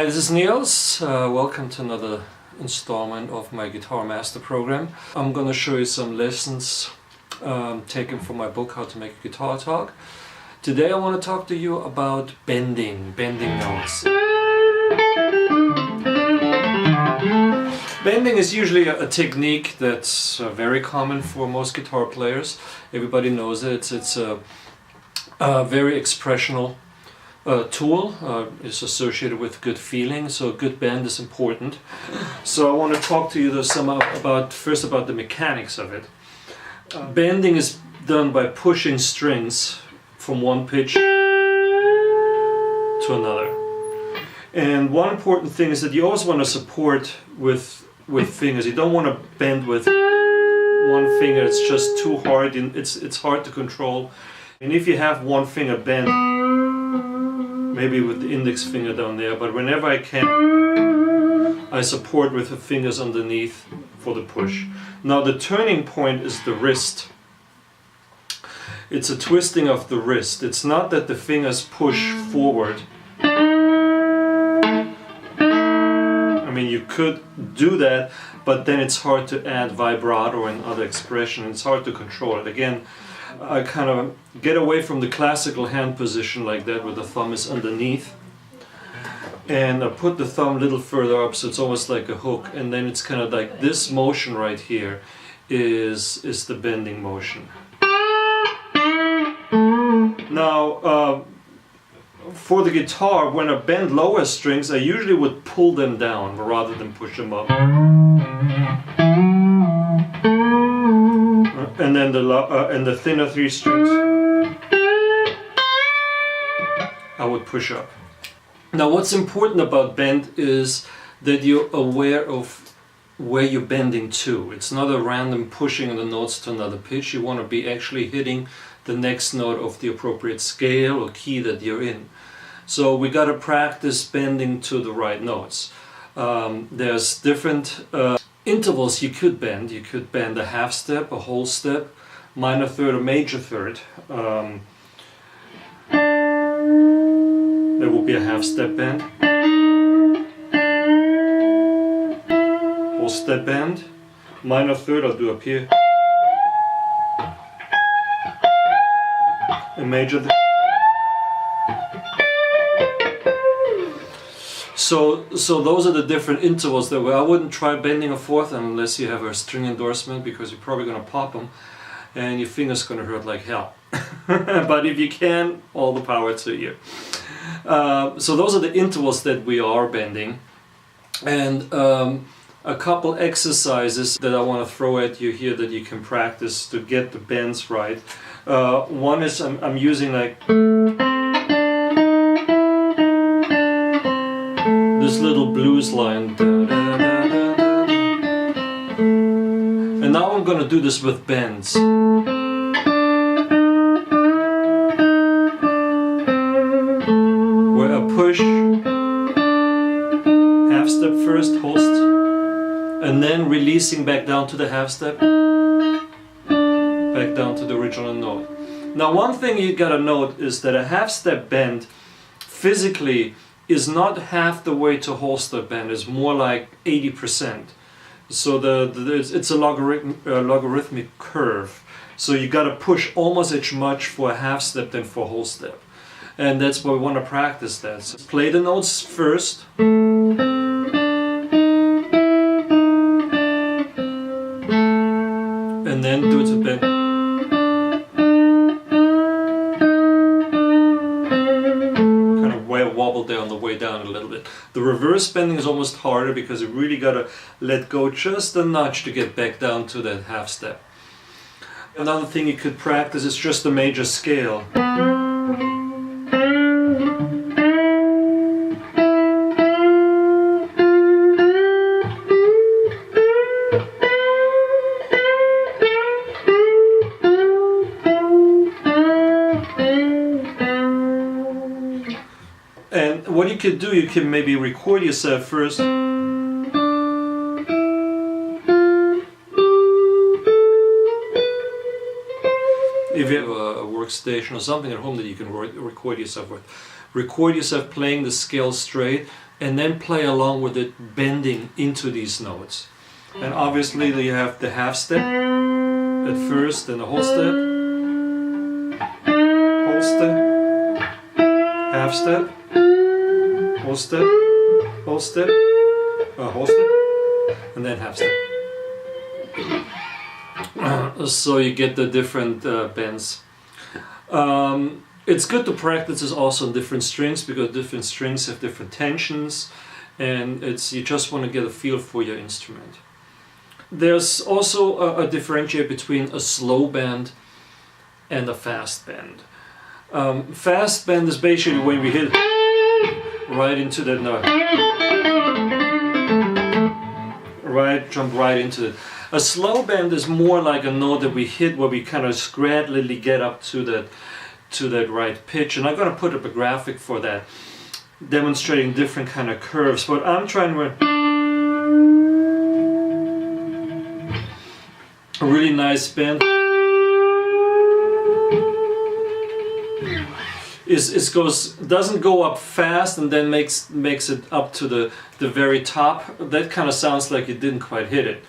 Hi, this is Nils. Welcome to another installment of my Guitar Master program. I'm going to show you some lessons taken from my book, How to Make a Guitar Talk. Today I want to talk to you about bending notes. Bending is usually a technique that's very common for most guitar players. Everybody knows it. It's a very expressional tool. Is associated with good feeling, so a good bend is important. So I want to talk to you first about the mechanics of it. Bending is done by pushing strings from one pitch to another. And one important thing is that you always want to support with fingers. You don't want to bend with one finger. It's just too hard. It's hard to control. And if you have one finger bent, maybe with the index finger down there, but whenever I can, I support with the fingers underneath for the push. Now the turning point is the wrist. It's a twisting of the wrist. It's not that the fingers push forward. I mean, you could do that, but then it's hard to add vibrato and other expression. It's hard to control it. Again, I kind of get away from the classical hand position like that, where the thumb is underneath, and I put the thumb a little further up, so it's almost like a hook, and then it's kind of like this motion right here is the bending motion. Now for the guitar, when I bend lower strings, I usually would pull them down rather than push them up. And then the thinner three strings I would push up. Now what's important about bend is that you're aware of where you're bending to. It's not a random pushing of the notes to another pitch. You want to be actually hitting the next note of the appropriate scale or key that you're in. So we got to practice bending to the right notes. There's different intervals you could bend. You could bend a half step, a whole step, minor third, or major third. There will be a half step bend, whole step bend, minor third I'll do up here, a major. So those are the different intervals that I wouldn't try bending a fourth unless you have a string endorsement, because you're probably going to pop them and your finger's going to hurt like hell. But if you can, all the power to you. So those are the intervals that we are bending. And a couple exercises that I want to throw at you here that you can practice to get the bends right. One is I'm using like this little blues line, and now I'm going to do this with bends. Where I push half step first, host, and then releasing back down to the half step, back down to the original note. Now one thing you gotta note is that a half step bend physically is not half the way to whole step bend, is more like 80%. So it's a logarithmic curve. So you got to push almost as much for a half step than for a whole step. And that's why we want to practice that. So play the notes first. And then do it to bend. Wobble there on the way down a little bit. The reverse bending is almost harder because you really got to let go just a notch to get back down to that half step. Another thing you could practice is just the major scale. And what you could do, you can maybe record yourself first. If you have a workstation or something at home that you can record yourself with, record yourself playing the scale straight, and then play along with it, bending into these notes. And obviously you have the half step at first, then the whole step, half step, whole step, whole step, whole step, and then half step. So you get the different bends. It's good to practice this also on different strings, because different strings have different tensions, and you just want to get a feel for your instrument. There's also a differentiate between a slow bend and a fast bend. Fast bend is basically when we hit right into that note. Jump right into it. A slow bend is more like a note that we hit where we kind of gradually get up to that right pitch. And I'm going to put up a graphic for that, demonstrating different kind of curves. But I'm trying to a really nice bend. Doesn't go up fast and then makes it up to the very top. That kind of sounds like you didn't quite hit it.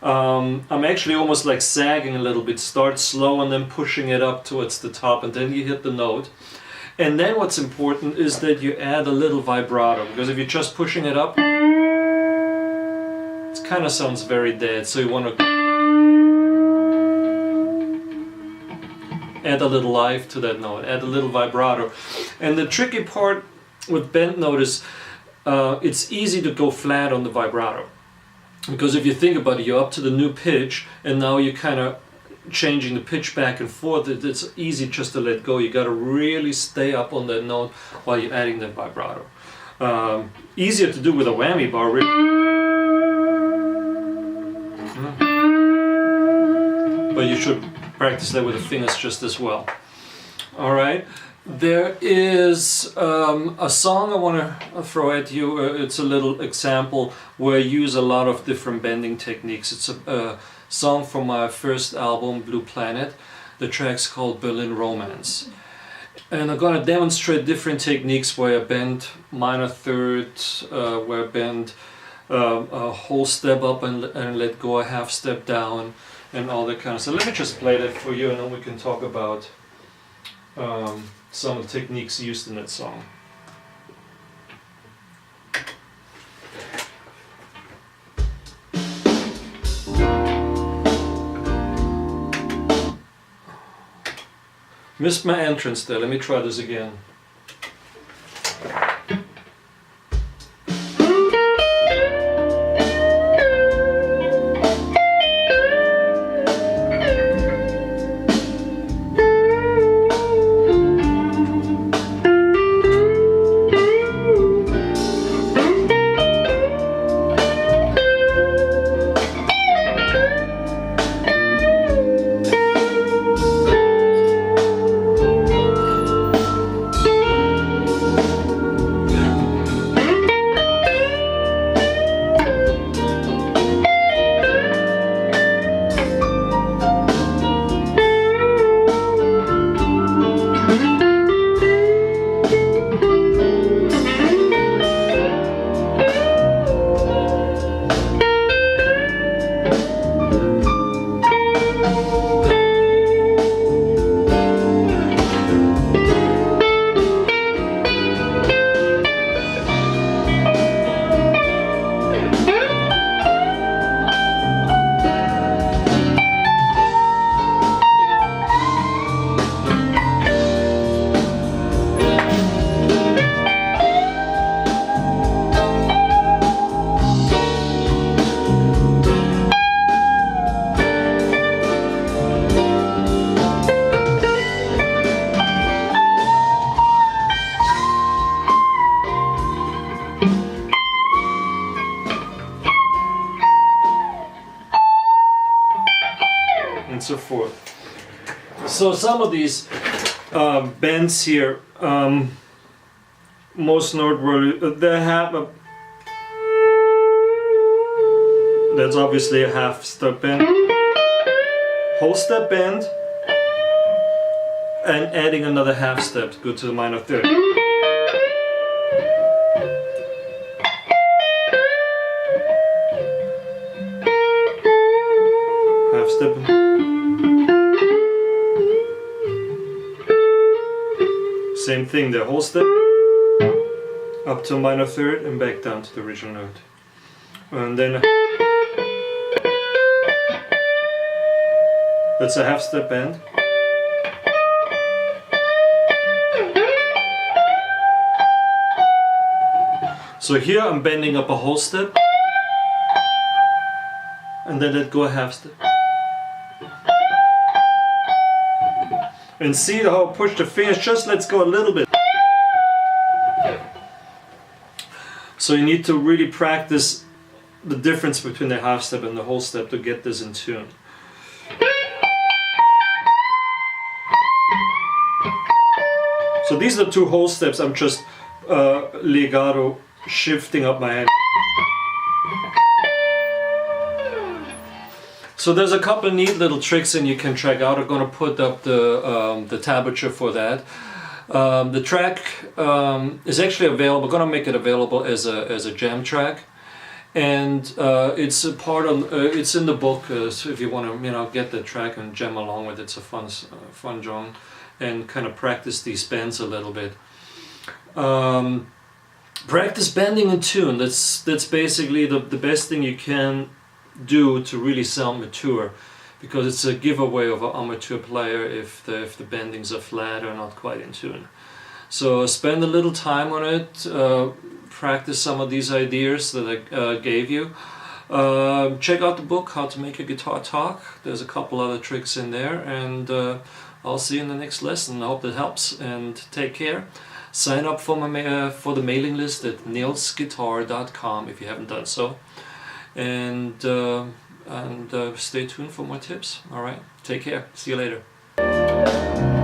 I'm actually almost like sagging a little bit. Start slow and then pushing it up towards the top, and then you hit the note. And then what's important is that you add a little vibrato, because if you're just pushing it up, it kind of sounds very dead. So you want to add a little life to that note, add a little vibrato. And the tricky part with bend note is it's easy to go flat on the vibrato. Because if you think about it, you're up to the new pitch, and now you're kind of changing the pitch back and forth. It's easy just to let go. You got to really stay up on that note while you're adding that vibrato. Easier to do with a whammy bar, really. But you should practice that with the fingers just as well. All right. There is a song I want to throw at you. It's a little example where I use a lot of different bending techniques. It's a song from my first album, Blue Planet. The track's called Berlin Romance. And I'm going to demonstrate different techniques where I bend minor third, where I bend a whole step up and let go a half step down, and all that kind of stuff. Let me just play that for you, and then we can talk about some of the techniques used in that song. Missed my entrance there. Let me try this again. And so forth. So some of these bends here, most noteworthy, they have a, that's obviously a half step bend, whole step bend, and adding another half step to go to the minor third. step. Same thing, the whole step up to a minor third and back down to the original note. And then that's a half step bend. So here I'm bending up a whole step and then let go a half step. And see how I push the fingers, just let's go a little bit. So you need to really practice the difference between the half step and the whole step to get this in tune. So these are the two whole steps, I'm just legato shifting up my hand. So there's a couple of neat little tricks and you can check out. I'm going to put up the tablature for that. The track is actually available. I'm going to make it available as a jam track, and it's a part of it's in the book. So if you want to get the track and jam along with it, it's a fun joint, and kind of practice these bends a little bit. Practice bending in tune. That's basically the best thing you can do to really sound mature, because it's a giveaway of an amateur player if the bendings are flat or not quite in tune. So spend a little time on it, practice some of these ideas that I gave you. Check out the book, How to Make a Guitar Talk. There's a couple other tricks in there, and I'll see you in the next lesson. I hope that helps, and take care. Sign up for the mailing list at nilsguitar.com if you haven't done so. And stay tuned for more tips. All right, take care. See you later.